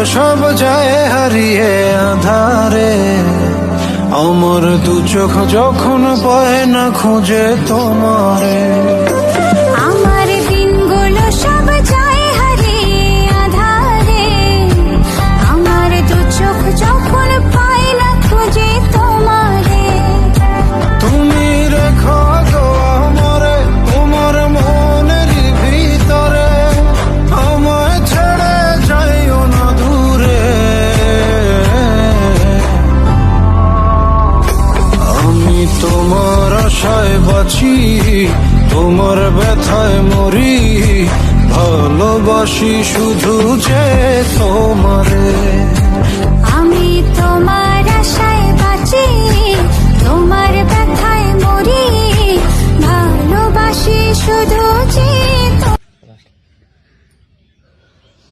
সব যায় হারিয়ে আধারে, আমার দু চোখ যখন পায় না খুঁজে তোমারে। আমার দিনগুলো সব যায় হারিয়ে আঁধারে, আমার দু চোখ যখন পায় না খুঁজে তোমারে। তুমি রেখো গো আমারে তোমার মনের ভিতরে, আমায় ছেড়ে যাইও না দূরে। আমি তোমার আশায় বাঁচি, তোমার ব্যথায় মরি, ভালোবাসি শুধু যে তোমারে।